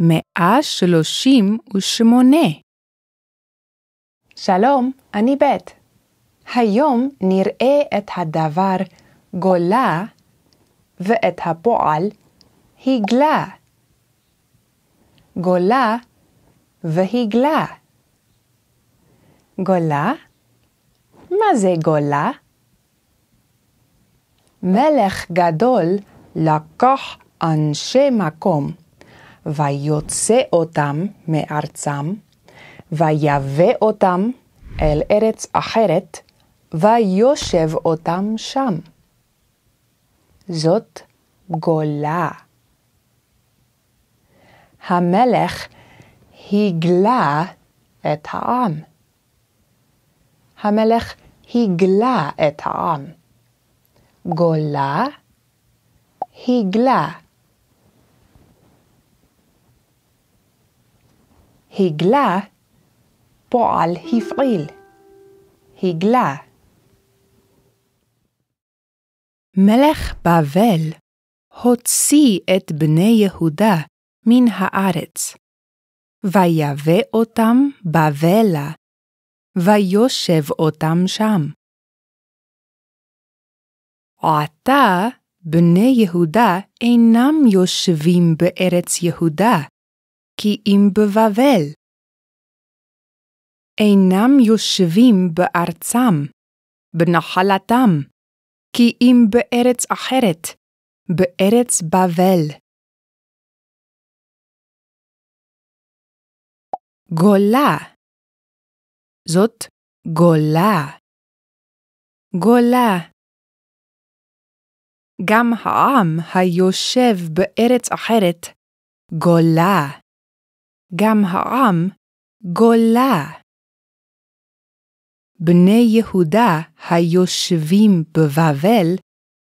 138. שלום, אני בית. היום נראה את הדבר גולה ואת הפועל הגלה. גולה והגלה. גולה? מה זה גולה? מלך גדול לקח אנשי מקום, ויוצא אותם מארצם, ויבא אותם אל ארץ אחרת, ויושב אותם שם. זאת גולה. המלך הגלה את העם. המלך הגלה את העם. גולה, הגלה. הגלה, פועל הפעיל. הגלה. מלך בבל הוציא את בני יהודה מן הארץ, ויבא אותם בבלה, ויושב אותם שם. עתה בני יהודה אינם יושבים בארץ יהודה, כי אם בבבל. אינם יושבים בארצם, בנחלתם, כי אם בארץ אחרת, בארץ בבל. גולה. זאת גולה. גולה. גם העם היושב בארץ אחרת, גולה. גם העם גולה. בני יהודה היושבים בבבל,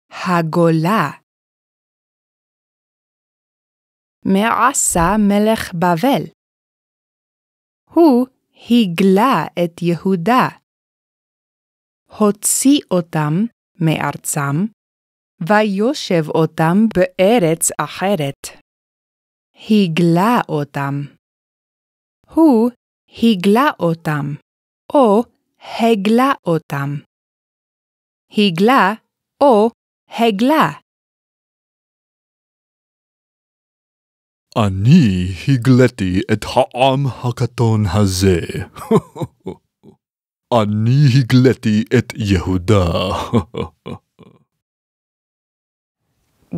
הגולה. מה עשה מלך בבל? הוא הגלה את יהודה. הוציא אותם מארצם, ויושב אותם בארץ אחרת. הגלה אותם. הוא הגלה אותם, או הגלה אותם. הגלה או הגלה. אני הגלתי את העם הקטון הזה. אני הגלתי את יהודה.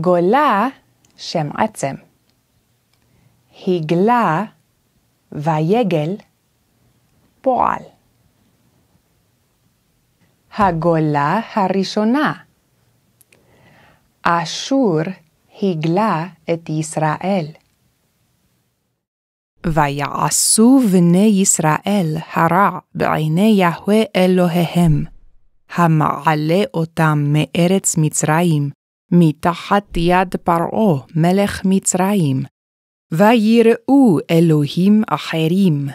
גולה, שם עצם. הגלה ויגל, פועל. הגולה הראשונה. אשור הגלה את ישראל. ויעשו בני ישראל הרע בעיני יהוה אלוהיהם, המעלה אותם מארץ מצרים, מתחת יד פרעה מלך מצרים, ויראו אלוהים אחרים.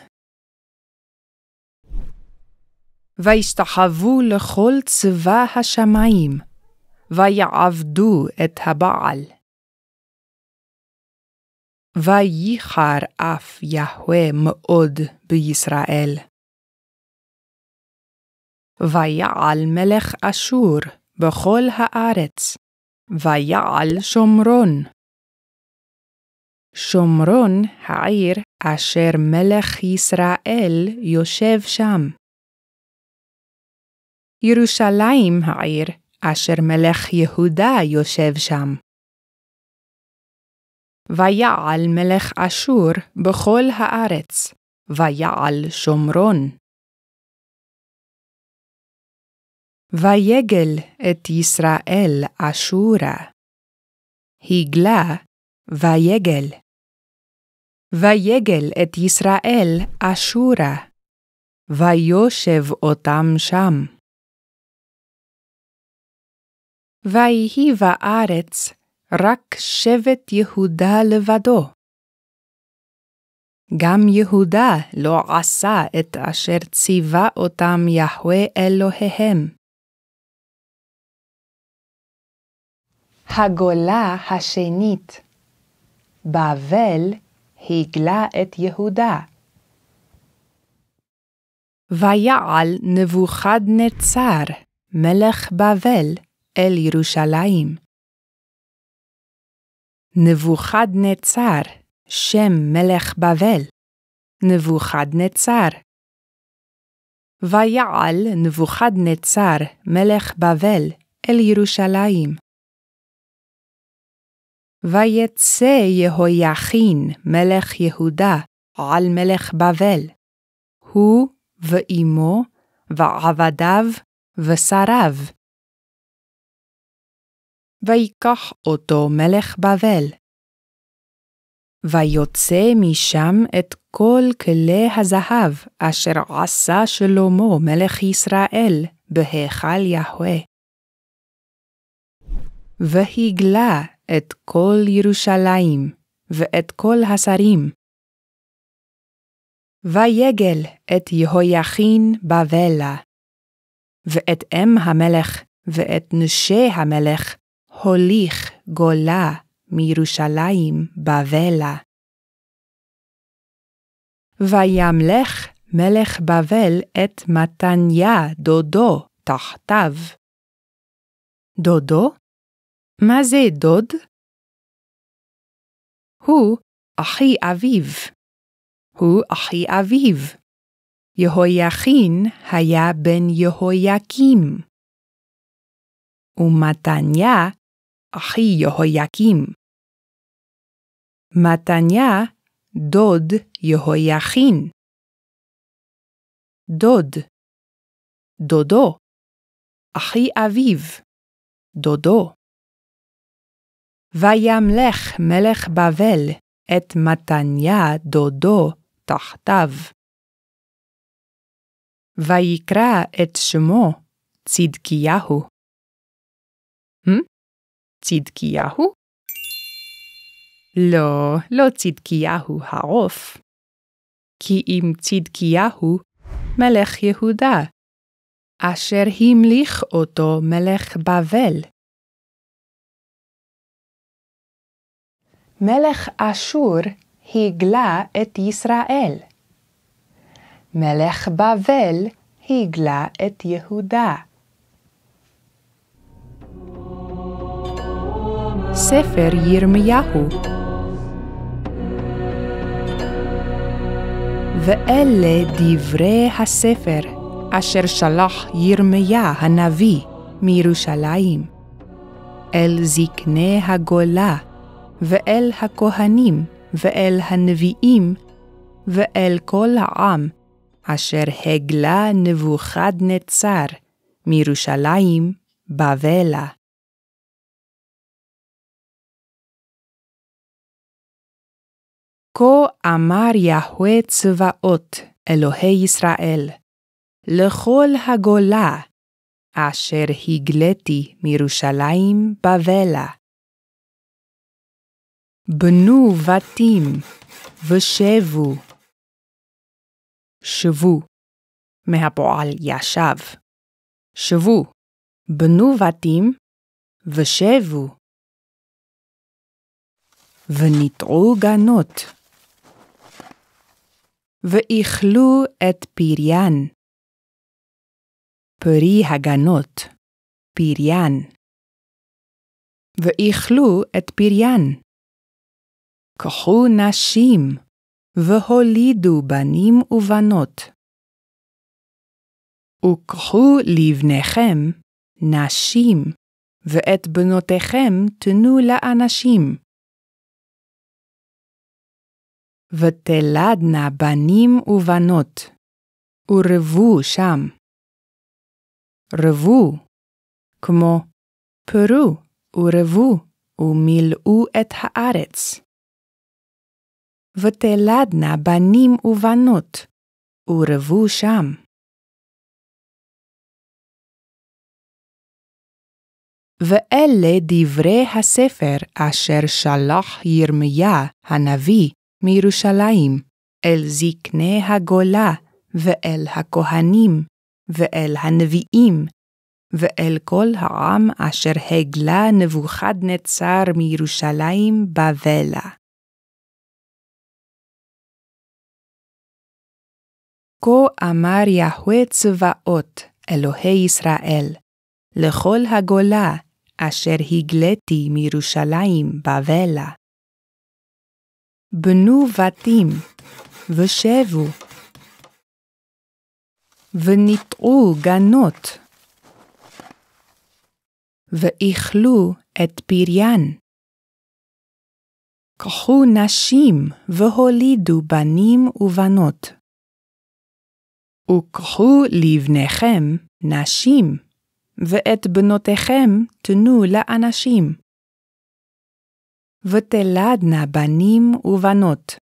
וישתחוו לכל צבא השמיים, ויעבדו את הבעל. וייחר אף יהוה מאוד בישראל. ויעל מלך אשור בכל הארץ, ויעל שומרון. שומרון העיר אשר מלך ישראל יושב שם. ירושלים העיר אשר מלך יהודה יושב שם. ויעל מלך אשור בכל הארץ, ויעל שומרון. ויגל את ישראל אשורה. הגלה ויגל. ויגל את ישראל אשורה. ויושב אותם שם. ויהי בארץ רק שבט יהודה לבדו. גם יהודה לא עשה את אשר ציווה אותם יהוה אלוהיהם. הגולה השנית. בבל הגלה את יהודה. ויעל נבוכדנצר, מלך בבל, אל ירושלים. נבוכדנצר, שם מלך בבל. נבוכדנצר. ויעל נבוכדנצר, מלך בבל, אל ירושלים. ויצא יהויכין, מלך יהודה, על מלך בבל. הוא ואמו, ועבדיו, ושריו. ויקח אותו מלך בבל. ויוצא משם את כל כלי הזהב, אשר עשה שלמה מלך ישראל, בהיכל יהוה. והגלה את כל ירושלים, ואת כל השרים. ויגל את יהויכין בבלה, ואת אם המלך, ואת נשי המלך, הוליך גולה מירושלים בבלה. וימלך מלך בבל את מתניה דודו תחתיו. דודו? מה זה דוד? הוא אחי אביו. הוא אחי אביו. יהויכין היה בן יהויקים. ומתניה אחי יהויקים. מתניה דוד יהויכין. דוד. דודו. אחי אביו. דודו. וימלך מלך בבל את מתניה דודו תחתיו. ויקרא את שמו צדקיהו. צדקיהו? לא צדקיהו העוף. כי אם צדקיהו מלך יהודה, אשר המליך אותו מלך בבל. מלך אשור הגלה את ישראל. מלך בבל הגלה את יהודה. ספר ירמיהו. ואלה דברי הספר אשר שלח ירמיה הנביא מירושלים אל זקני הגולה ואל הכהנים ואל הנביאים ואל כל העם אשר הגלה נבוכדנצר מירושלים בבלה. כה אמר יהוה צבאות אלוהי ישראל לכל הגולה אשר הגלתי מירושלים בבלה. בנו בתים ושבו. שבו, מהפועל ישב. שבו, בנו בתים ושבו. וניטעו גנות. ואכלו את פריין. פרי הגנות, פריין. ואכלו את פריין. קחו נשים, והולידו בנים ובנות. וקחו לבניכם נשים, ואת בנותיכם תנו לאנשים. ותלדנה בנים ובנות, ורבו שם. רבו, כמו פרו ורבו, ומילאו את הארץ. ותלדנה בנים ובנות, ורבו שם. ואלה דברי הספר אשר שלח ירמיה הנביא מירושלים אל זקני הגולה ואל הכהנים ואל הנביאים ואל כל העם אשר הגלה נבוכדנצר מירושלים בבלה. כה אמר יהוה צבאות, אלוהי ישראל, לכל הגולה, אשר הגליתי מירושלים בבלה. בנו בתים, ושבו, וניטעו גנות, ואכלו את פריין. קחו נשים והולידו בנים ובנות. וקחו לבניכם נשים, ואת בנותיכם תנו לאנשים. ותלדנה בנים ובנות,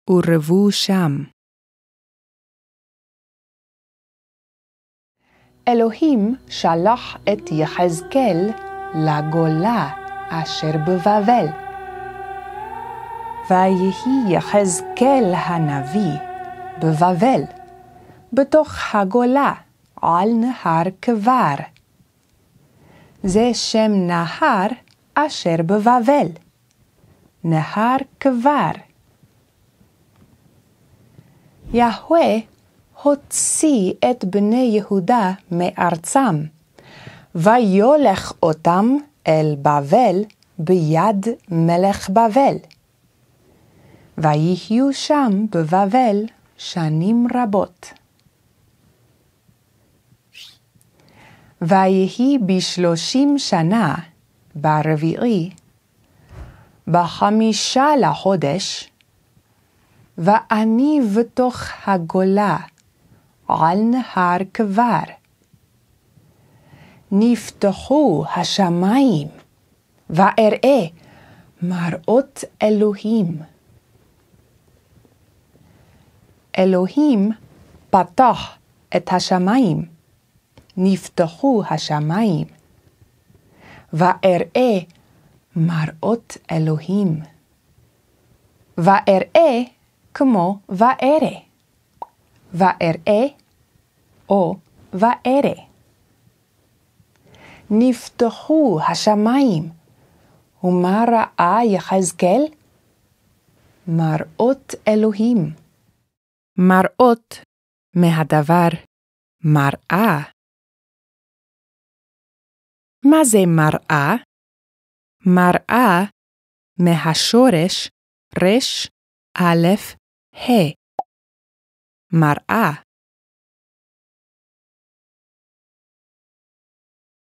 ורבו שם. אלוהים שלח את יחזקאל לגולה אשר בבבל. ויהי יחזקאל הנביא בבבל, בתוך הגולה על נהר כבר. זה שם נהר אשר בבבל, נהר כבר. יהוה הוציא את בני יהודה מארצם, ויולך אותם אל בבל ביד מלך בבל. ויחיו שם בבבל שנים רבות. ויהי ב30 שנה ברביעי, ב5 לחודש, ואני בתוך הגולה על נהר כבר. נפתחו השמיים, ואראה מראות אלוהים. אלוהים פתח את השמיים, נפתחו השמיים, ואראה מראות אלוהים. ואראה כמו ואראה, ואראה או ואראה. נפתחו השמיים, ומה ראה יחזקאל? מראות אלוהים. מראות מהדבר מראה. מה זה מראה? מראה מהשורש רש א' ה'. מראה.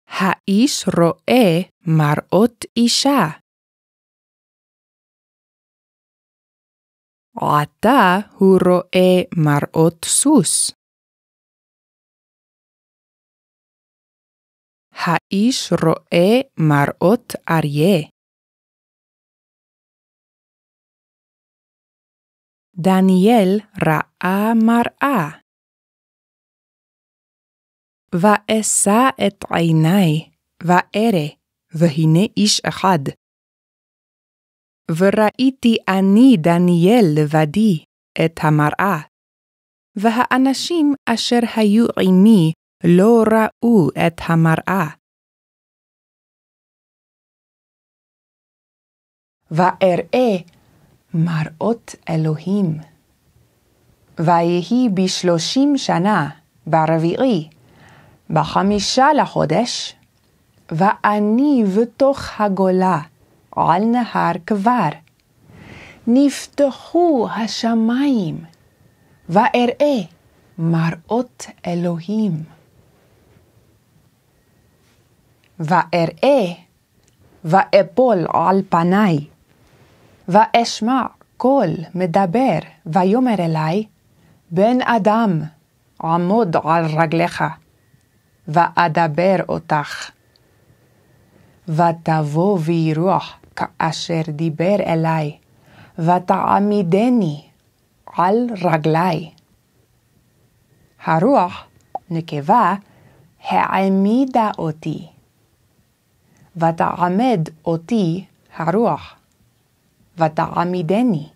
האיש רואה מראות אישה. עתה הוא רואה מראות סוס. האיש רואה מראות אריה. דניאל ראה מראה. ואשא את עיני, ואראה, והנה איש אחד. וראיתי אני דניאל לבדי את המראה, והאנשים אשר היו עמי לא ראו את המראה. ואראה מראות אלוהים. ויהי ב30 שנה ברביעי, ב5 לחודש, ואני בתוך הגולה על נהר כבר. נפתחו השמיים, ואראה מראות אלוהים. ואראה ואפול על פני, ואשמע קול מדבר, ויאמר אלי, בן אדם, עמוד על רגליך, ואדבר אותך. ותבוא בי רוח כאשר דיבר אלי, ותעמידני על רגלי. הרוח נקבה העמידה אותי, ותעמד אותי הרוח, ותעמידני.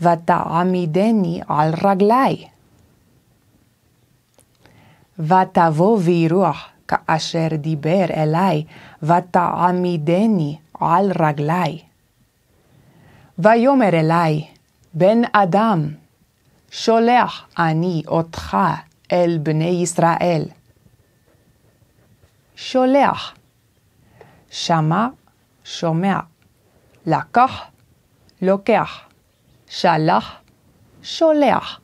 ותעמידני על רגלי. ותבוא בי רוח כאשר דיבר אלי, ותעמידני על רגלי. ויאמר אלי, בן אדם, שולח אני אותך אל בני ישראל. שולח, שמע, שומע, לקח, לוקח, שלח, שולח.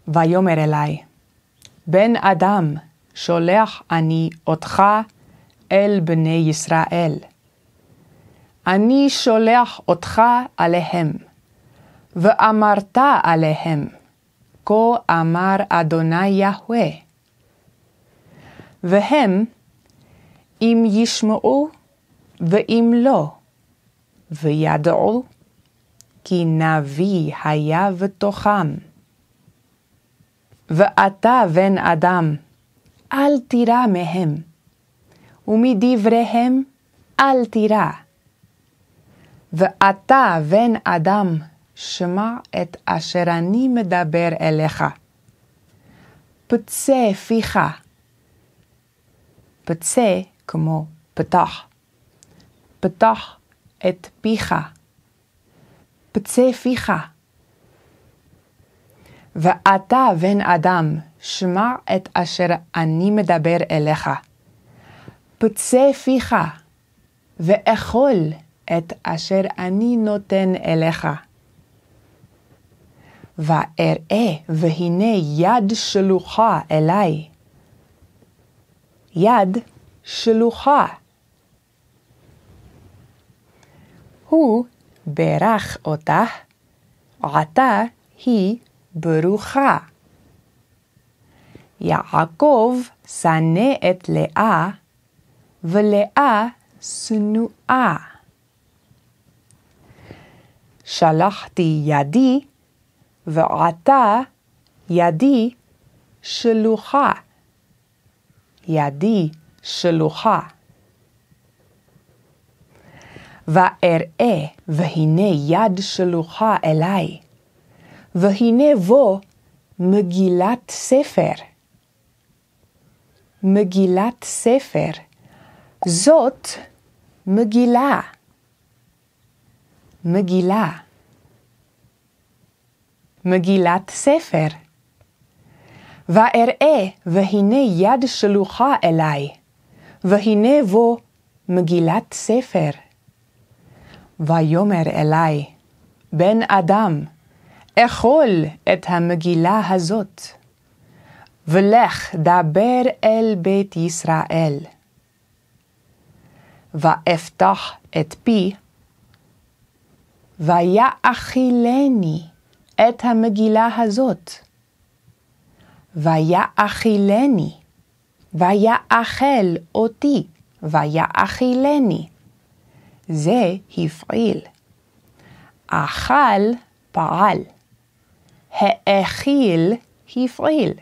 ויאמר אלי, בן אדם, שולח אני אותך אל בני ישראל. אני שולח אותך עליהם, ואמרת עליהם, כה אמר אדוני יהוה. והם, אם ישמעו ואם לא, וידעו, כי נביא היה בתוכם. ואתה בן אדם, אל תירא מהם, ומדבריהם אל תירא. ואתה בן אדם, שמע את אשר אני מדבר אליך. פצה פיך. פצה כמו פתח. פתח את פיך. פצה פיך. ואתה בן אדם, שמע את אשר אני מדבר אליך. פצה פיך, ואכול את אשר אני נותן אליך. ואראה, והנה יד שלוחה אלי. יד שלוחה. הוא ברך אותה, עתה היא ברוכה. יעקב שנא את לאה, ולאה שנואה. שלחתי ידי, ועתה ידי שלוחה. ידי שלוחה. ואראה, והנה יד שלוחה אלי, והנה בו מגילת ספר. מגילת ספר, זאת מגילה. מגילה. מגילת ספר. ואראה, והנה יד שלוחה אלי, והנה בו מגילת ספר. ויאמר אלי, בן אדם, אכול את המגילה הזאת, ולך דבר אל בית ישראל. ואפתח את פי, ויאכילני את המגילה הזאת. ויאכילני, ויאכל אותי, ויאכילני. זה הפעיל. אכל פעל. האכיל הפעיל.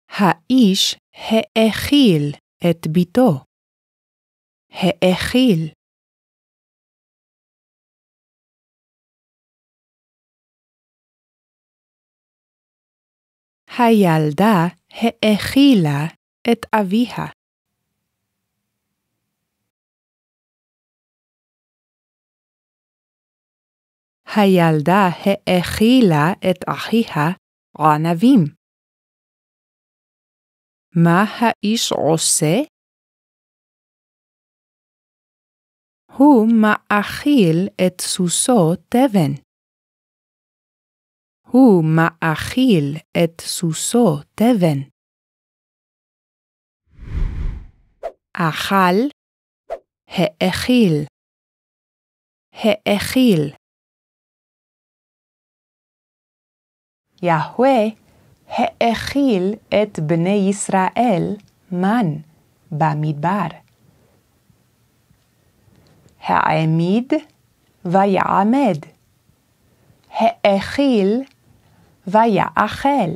האיש האכיל את ביתו. האכיל. הילדה האכילה את אביה. הילדה האכילה את אחיה ענבים. מה האיש עושה? הוא מאכיל את סוסו תבן. הוא מאכיל את סוסו תבן. אכל, האכיל. האכיל. יהוה האכיל את בני ישראל מן במדבר. העמיד ויעמד. האכיל ויאכל.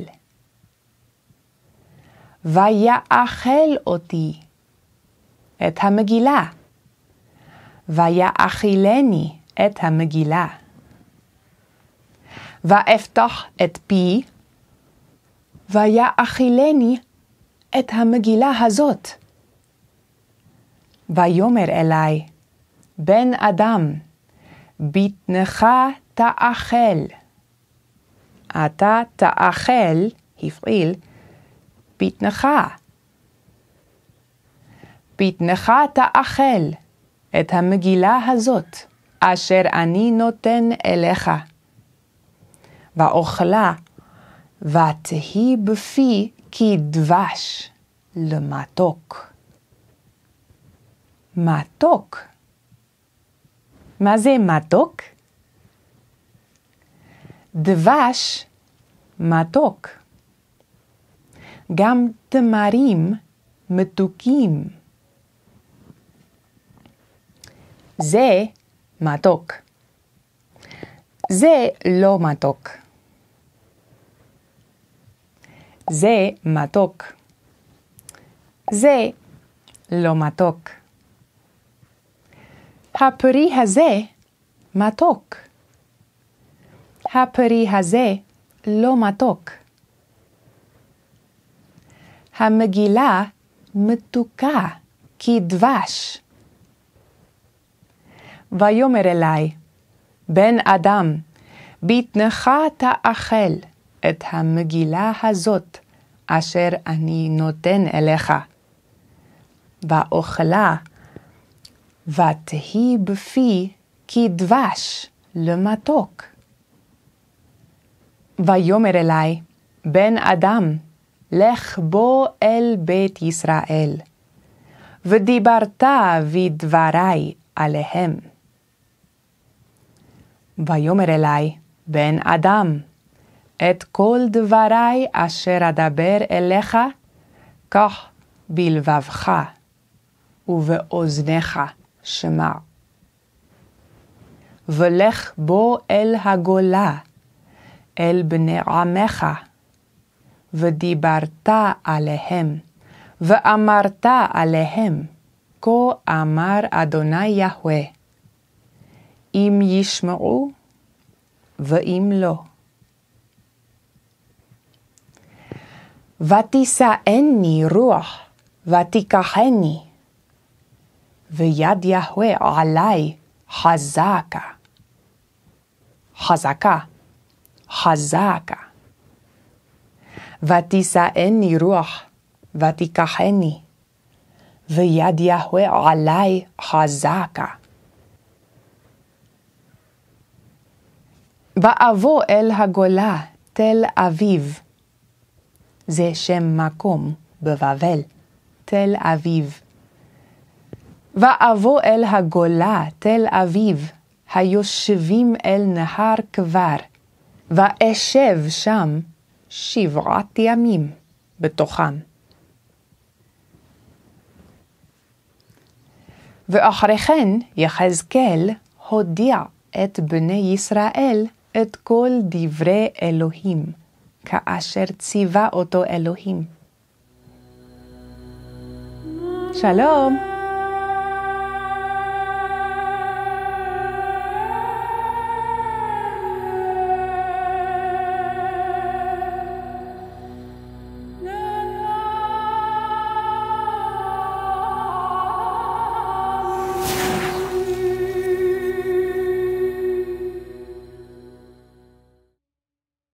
ויאכל אותי את המגילה. ויאכילני את המגילה. ואפתח את פי, ויאכילני את המגילה הזאת. ויאמר אלי, בן אדם, בטנך תאכל. אתה תאכל, הפעיל, בטנך. בטנך תאכל את המגילה הזאת, אשר אני נותן אליך. ואוכלה, ותהי בפי כדבש למתוק. מתוק. מה זה מתוק? דבש, מתוק. גם תמרים מתוקים. זה מתוק. זה לא מתוק. זה מתוק. זה לא מתוק. הפרי הזה מתוק. הפרי הזה לא מתוק. המגילה מתוקה כדבש. ויאמר אלי, בן אדם, בטנך תאכל את המגילה הזאת, אשר אני נותן אליך. ואוכלה, ותהי בפי כדבש למתוק. ויאמר אלי, בן אדם, לך בוא אל בית ישראל, ודיברת בדברי עליהם. ויאמר אלי, בן אדם, את כל דברי אשר אדבר אליך, קח בלבבך ובאוזניך שמע. ולך בוא אל הגולה, אל בני עמך, ודיברת עליהם, ואמרת עליהם, כה אמר אדוני יהוה, אם ישמעו ואם לא. ותישאני רוח ותיקחני, ויד יהוה עלי חזקה. חזקה. חזקה. ותישאני רוח ותיקחני, ויד יהוה עלי חזקה. ואבוא אל הגולה תל אביב. זה שם מקום בבבל, תל אביב. ואבוא אל הגולה תל אביב, היושבים אל נהר כבר, ואשב שם 7 ימים בתוכם. ואחרי כן יחזקאל הודיע את בני ישראל את כל דברי אלוהים, כאשר ציווה אותו אלוהים. שלום.